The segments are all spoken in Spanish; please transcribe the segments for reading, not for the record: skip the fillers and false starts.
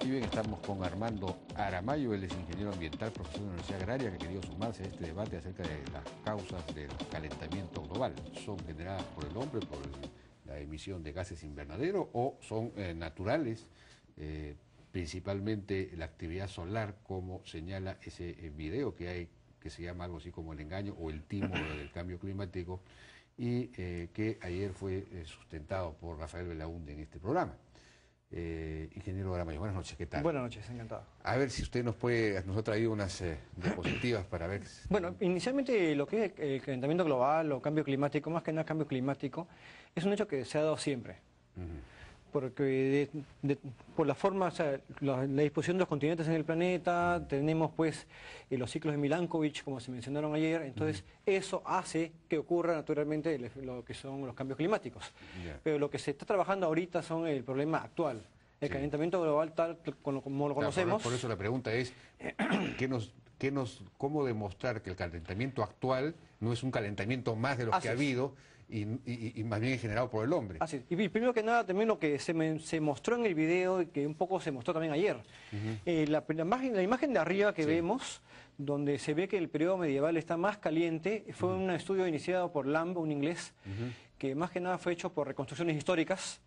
Y bien, estamos con Armando Aramayo, él es ingeniero ambiental, profesor de la Universidad Agraria, que ha querido sumarse a este debate acerca de las causas del calentamiento global. ¿Son generadas por el hombre, por la emisión de gases invernadero, o son naturales, principalmente la actividad solar, como señala ese video que hay, que se llama algo así como El Engaño o El Timo del Cambio Climático, y que ayer fue sustentado por Rafael Belaúnde en este programa? Ingeniero Aramayo, buenas noches, ¿qué tal? Buenas noches, encantado. A ver si usted nos ha traído unas diapositivas para ver. Bueno, inicialmente lo que es el calentamiento global o cambio climático, más que nada cambio climático, es un hecho que se ha dado siempre. Porque por la forma, o sea, la disposición de los continentes en el planeta, tenemos pues los ciclos de Milankovitch, como se mencionaron ayer, entonces eso hace que ocurra naturalmente lo que son los cambios climáticos. Pero lo que se está trabajando ahorita son el problema actual, el calentamiento global tal como lo conocemos. Por eso la pregunta es, ¿cómo demostrar que el calentamiento actual no es un calentamiento más de los que ha habido y más bien es generado por el hombre? Así es. Y primero que nada, también lo que se mostró en el video y que un poco se mostró también ayer. La imagen de arriba que vemos, donde se ve que el periodo medieval está más caliente, fue un estudio iniciado por Lamb, un inglés, que más que nada fue hecho por reconstrucciones históricas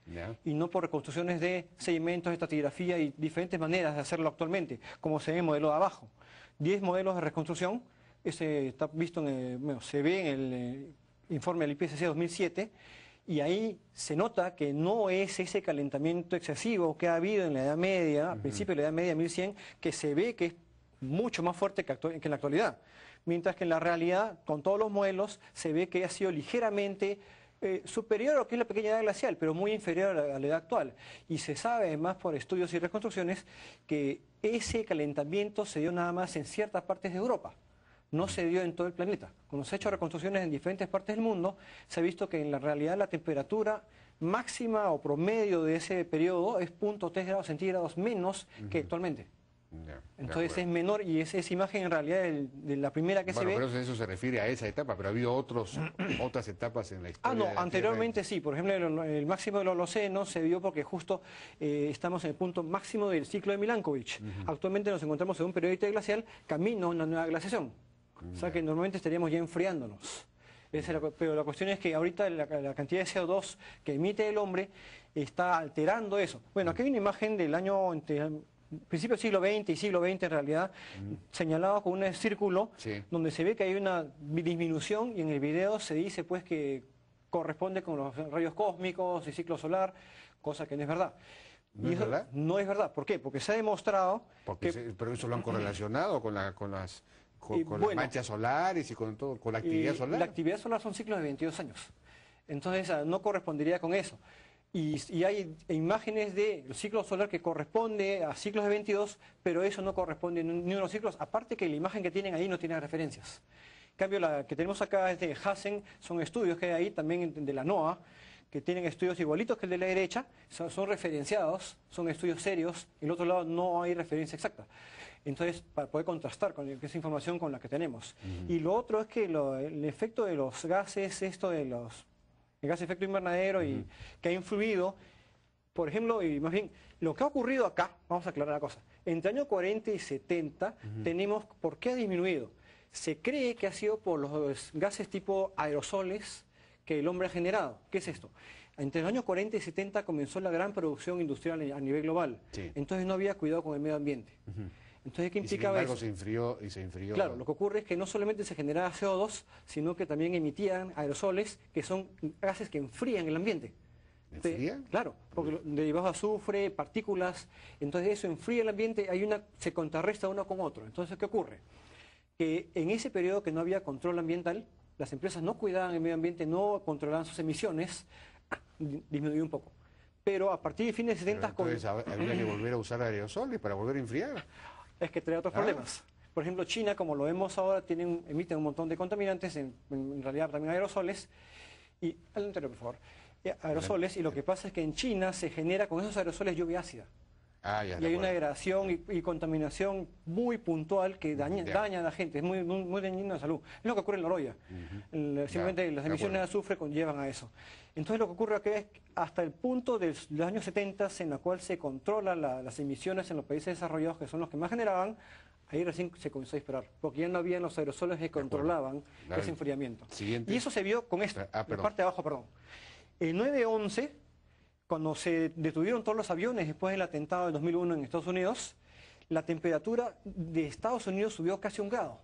y no por reconstrucciones de sedimentos, estratigrafía y diferentes maneras de hacerlo actualmente, como se ve en el modelo de abajo. 10 modelos de reconstrucción, está visto se ve en el informe del IPCC 2007, y ahí se nota que no es ese calentamiento excesivo que ha habido en la Edad Media, a principios de la Edad Media 1100, que se ve que es mucho más fuerte que en la actualidad. Mientras que en la realidad, con todos los modelos, se ve que ha sido ligeramente superior a lo que es la pequeña edad glacial, pero muy inferior a la edad actual. Y se sabe, además, por estudios y reconstrucciones, que ese calentamiento se dio nada más en ciertas partes de Europa. No se dio en todo el planeta. Cuando se han hecho reconstrucciones en diferentes partes del mundo, se ha visto que en la realidad la temperatura máxima o promedio de ese periodo es 0.3 grados centígrados menos que actualmente. Entonces es menor, y esa imagen en realidad de la primera que se ve... Pero eso se refiere a esa etapa, pero ha habido otras etapas en la historia. Anteriormente sí. Por ejemplo, el máximo del Holoceno se vio porque justo estamos en el punto máximo del ciclo de Milankovitch. Actualmente nos encontramos en un periodo interglacial camino a una nueva glaciación. O sea que normalmente estaríamos ya enfriándonos. Pero la cuestión es que ahorita la cantidad de CO2 que emite el hombre está alterando eso. Bueno, aquí hay una imagen del año... principio del siglo XX y siglo XX en realidad, señalado con un círculo donde se ve que hay una disminución, y en el video se dice pues que corresponde con los rayos cósmicos y ciclo solar, cosa que no es verdad. ¿No es verdad? No es verdad. ¿Por qué? Porque se ha demostrado pero eso lo han correlacionado con las manchas solares y con la actividad solar. La actividad solar son ciclos de 22 años. Entonces no correspondería con eso. Y hay imágenes del ciclo solar que corresponde a ciclos de 22, pero eso no corresponde a ni uno de los ciclos, aparte que la imagen que tienen ahí no tiene referencias. En cambio, la que tenemos acá es de Hassen, son estudios que hay ahí también de la NOAA, que tienen estudios igualitos que el de la derecha, son referenciados, son estudios serios, y en el otro lado no hay referencia exacta. Entonces, para poder contrastar con esa información con la que tenemos. Y lo otro es que el efecto de los gases, el gas de efecto invernadero, y que ha influido, por ejemplo, y más bien, lo que ha ocurrido acá, vamos a aclarar la cosa, entre el año 40 y 70 tenemos, ¿por qué ha disminuido? Se cree que ha sido por los gases tipo aerosoles que el hombre ha generado. ¿Qué es esto? Entre los años 40 y 70 comenzó la gran producción industrial a nivel global, entonces no había cuidado con el medio ambiente. Entonces, ¿qué implicaba eso? Sin embargo, se enfrió. Claro, lo que ocurre es que no solamente se generaba CO2, sino que también emitían aerosoles, que son gases que enfrían el ambiente. ¿Enfrían? Claro, porque derivados de azufre, partículas, entonces eso enfría el ambiente, se contrarresta uno con otro. Entonces, ¿qué ocurre? Que en ese periodo que no había control ambiental, las empresas no cuidaban el medio ambiente, no controlaban sus emisiones, disminuyó un poco. Pero a partir de fines de 70... Entonces habría que volver a usar aerosoles para volver a enfriar. Es que trae otros problemas. Por ejemplo, China, como lo vemos ahora, emiten un montón de contaminantes, en realidad también aerosoles. Y al interior, por favor. Aerosoles, y lo que pasa es que en China se genera con esos aerosoles lluvia ácida. Ya, y hay una degradación y contaminación muy puntual que daña a la gente, es muy dañino a la salud. Es lo que ocurre en Noroya. Simplemente las emisiones de azufre conllevan a eso. Entonces lo que ocurre aquí es hasta el punto de los años 70 en la cual se controlan las emisiones en los países desarrollados, que son los que más generaban, ahí recién se comenzó a disparar, porque ya no habían los aerosoles que controlaban ese enfriamiento. Y eso se vio con esto, la parte de abajo, perdón. El 9/11, cuando se detuvieron todos los aviones después del atentado del 2001 en Estados Unidos, la temperatura de Estados Unidos subió casi 1 grado.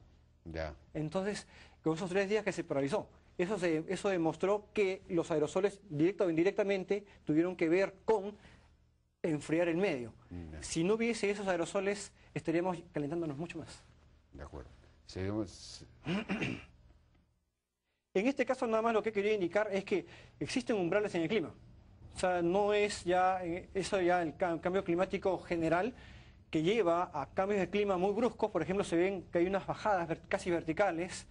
Entonces, con esos 3 días que se paralizó. Eso demostró que los aerosoles, directa o indirectamente, tuvieron que ver con enfriar el medio. Si no hubiese esos aerosoles, estaríamos calentándonos mucho más. De acuerdo. Seguimos. En este caso, nada más lo que quería indicar es que existen umbrales en el clima. O sea, no es ya eso ya el cambio climático general que lleva a cambios de clima muy bruscos. Por ejemplo, se ven que hay unas bajadas casi verticales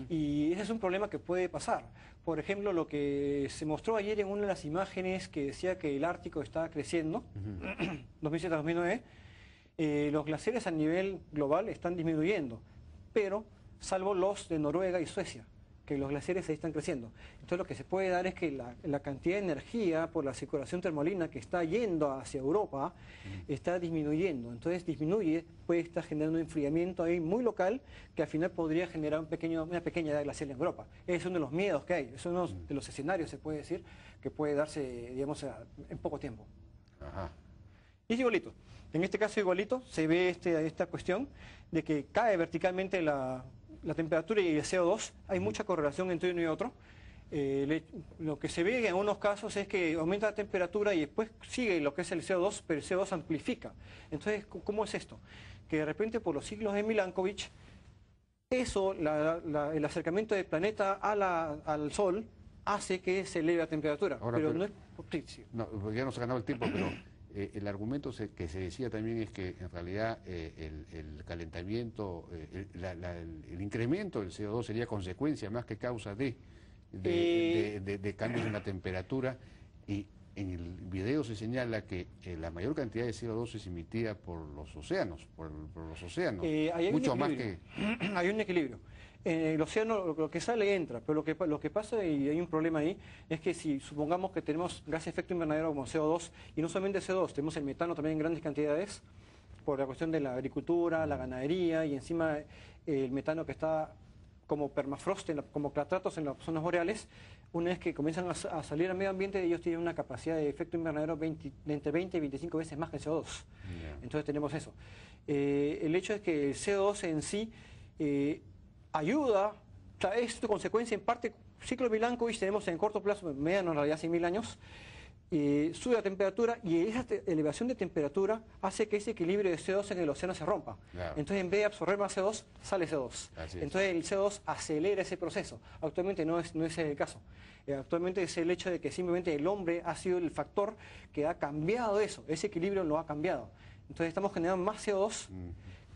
y ese es un problema que puede pasar. Por ejemplo, lo que se mostró ayer en una de las imágenes que decía que el Ártico está creciendo, 2007-2009, los glaciares a nivel global están disminuyendo, pero salvo los de Noruega y Suecia, que los glaciares ahí están creciendo. Entonces lo que se puede dar es que la cantidad de energía por la circulación termolina que está yendo hacia Europa está disminuyendo. Entonces disminuye, puede estar generando un enfriamiento ahí muy local que al final podría generar una pequeña edad glacial en Europa. Es uno de los miedos que hay, es uno de los escenarios, se puede decir, que puede darse, digamos, en poco tiempo. Y es igualito. En este caso igualito se ve esta cuestión de que cae verticalmente la temperatura y el CO2, hay mucha correlación entre uno y otro. Lo que se ve en algunos casos es que aumenta la temperatura y después sigue lo que es el CO2, pero el CO2 amplifica. Entonces, ¿cómo es esto? Que de repente por los ciclos de Milankovitch, el acercamiento del planeta al Sol hace que se eleve la temperatura. Ahora, pero no es... No, ya nos ha ganado el tiempo, pero el argumento que se decía también es que en realidad el calentamiento, el incremento del CO2 sería consecuencia más que causa de cambios en la temperatura, y en el video se señala que la mayor cantidad de CO2 es emitida por los océanos, mucho más que... Hay un equilibrio. El océano lo que sale entra, pero lo que pasa, y hay un problema ahí, es que si supongamos que tenemos gas de efecto invernadero como CO2, y no solamente CO2, tenemos el metano también en grandes cantidades, por la cuestión de la agricultura, la ganadería, y encima el metano que está como permafrost, como clatratos en las zonas boreales, una vez que comienzan a salir al medio ambiente, ellos tienen una capacidad de efecto invernadero de entre 20 y 25 veces más que el CO2. Entonces tenemos eso. El hecho es que el CO2 en sí ayuda, o sea, es tu consecuencia en parte. Ciclo de Milankovitch tenemos en corto plazo, mediano en realidad 100.000 años, sube la temperatura, y esa elevación de temperatura hace que ese equilibrio de CO2 en el océano se rompa. Entonces, en vez de absorber más CO2, sale CO2. Entonces el CO2 acelera ese proceso. Actualmente no es el caso. Actualmente es el hecho de que simplemente el hombre ha sido el factor que ha cambiado eso. Ese equilibrio lo ha cambiado. Entonces estamos generando más CO2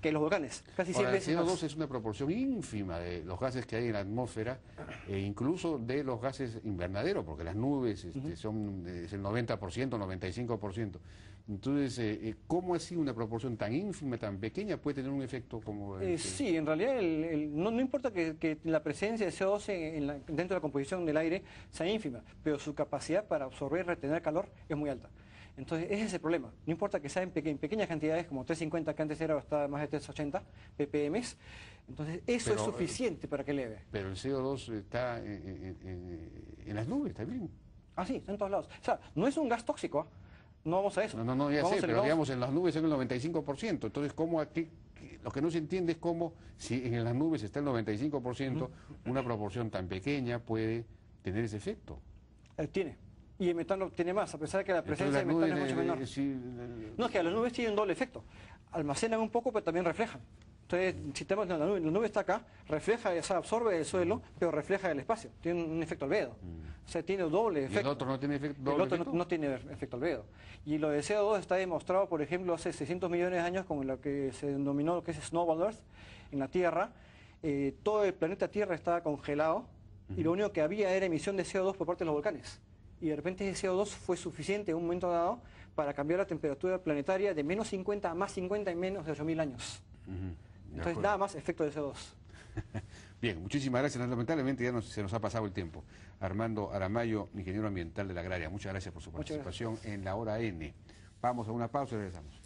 que los volcanes, casi 100 veces el CO2 más. es una proporción ínfima de los gases que hay en la atmósfera, e incluso de los gases invernaderos, porque las nubes es el 90%, 95%. Entonces, ¿cómo así una proporción tan ínfima, tan pequeña, puede tener un efecto como... Sí, en realidad no importa que la presencia de CO2 dentro de la composición del aire sea ínfima, pero su capacidad para absorber y retener calor es muy alta. Entonces, ese es el problema. No importa que sea en pequeñas cantidades, como 350, que antes era hasta más de 380 ppm. Entonces, eso es suficiente para que eleve. Pero el CO2 está en las nubes también. Ah, sí, está en todos lados. O sea, no es un gas tóxico, ¿eh? No vamos a eso. No, ya sé, pero digamos en las nubes es el 95%. Entonces, ¿cómo aquí? Lo que no se entiende es cómo, si en las nubes está el 95%, una proporción tan pequeña puede tener ese efecto. Tiene. Y el metano tiene más, a pesar de que la presencia de metano es mucho menor. No, es que las nubes tienen un doble efecto. Almacenan un poco, pero también reflejan. Entonces, si tenemos la nube está acá, refleja, o sea, absorbe el suelo, pero refleja el espacio. Tiene un efecto albedo. O sea, tiene un doble efecto. ¿Y el otro no tiene efecto? El otro no tiene efecto albedo. Y lo de CO2 está demostrado, por ejemplo, hace 600 millones de años con lo que se denominó lo que es Snowball Earth, en la Tierra. Todo el planeta Tierra estaba congelado y lo único que había era emisión de CO2 por parte de los volcanes. Y de repente ese CO2 fue suficiente en un momento dado para cambiar la temperatura planetaria de menos 50 a más 50 en menos de 8.000 años. Entonces, nada más efecto de CO2. Bien, muchísimas gracias. Lamentablemente ya se nos ha pasado el tiempo. Armando Aramayo, ingeniero ambiental de la Agraria, muchas gracias por su participación en La Hora N. Vamos a una pausa y regresamos.